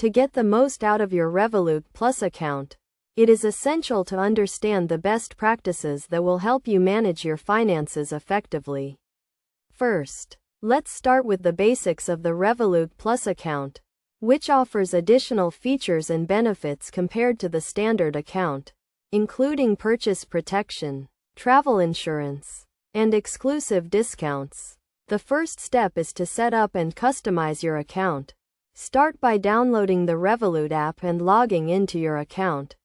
To get the most out of your Revolut Plus account, it is essential to understand the best practices that will help you manage your finances effectively. First, let's start with the basics of the Revolut Plus account, which offers additional features and benefits compared to the standard account, including purchase protection, travel insurance, and exclusive discounts. The first step is to set up and customize your account. Start by downloading the Revolut app and logging into your account.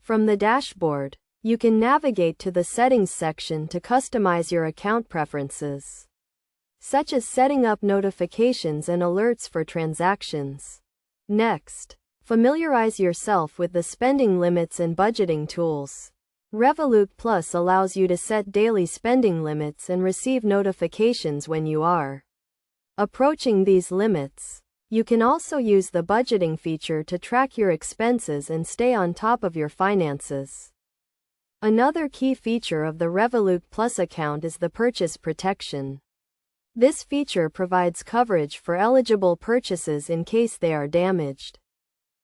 From the dashboard, you can navigate to the Settings section to customize your account preferences, such as setting up notifications and alerts for transactions. Next, familiarize yourself with the spending limits and budgeting tools. Revolut Plus allows you to set daily spending limits and receive notifications when you are approaching these limits. You can also use the budgeting feature to track your expenses and stay on top of your finances. Another key feature of the Revolut Plus account is the purchase protection. This feature provides coverage for eligible purchases in case they are damaged,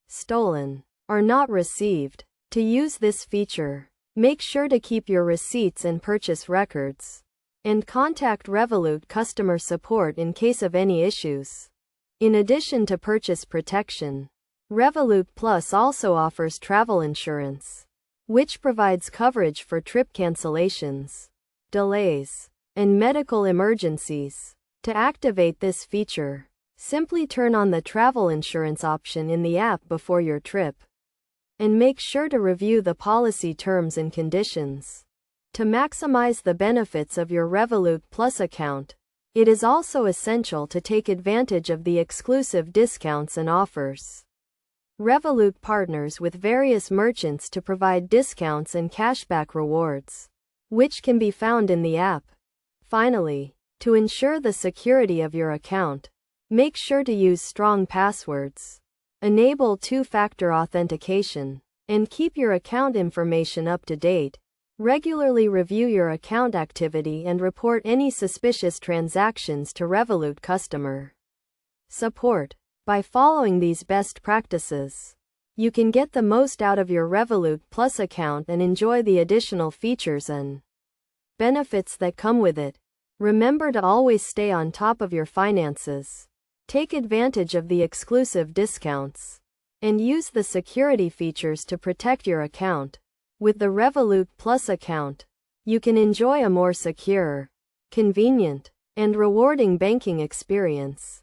stolen, or not received. To use this feature, make sure to keep your receipts and purchase records, and contact Revolut customer support in case of any issues. In addition to purchase protection, Revolut Plus also offers travel insurance, which provides coverage for trip cancellations, delays, and medical emergencies. To activate this feature, simply turn on the travel insurance option in the app before your trip, and make sure to review the policy terms and conditions. To maximize the benefits of your Revolut Plus account, it is also essential to take advantage of the exclusive discounts and offers. Revolut partners with various merchants to provide discounts and cashback rewards, which can be found in the app. Finally, to ensure the security of your account, make sure to use strong passwords, enable two-factor authentication, and keep your account information up to date. Regularly review your account activity and report any suspicious transactions to Revolut customer support. By following these best practices, you can get the most out of your Revolut Plus account and enjoy the additional features and benefits that come with it. Remember to always stay on top of your finances, take advantage of the exclusive discounts, and use the security features to protect your account. With the Revolut Plus account, you can enjoy a more secure, convenient, and rewarding banking experience.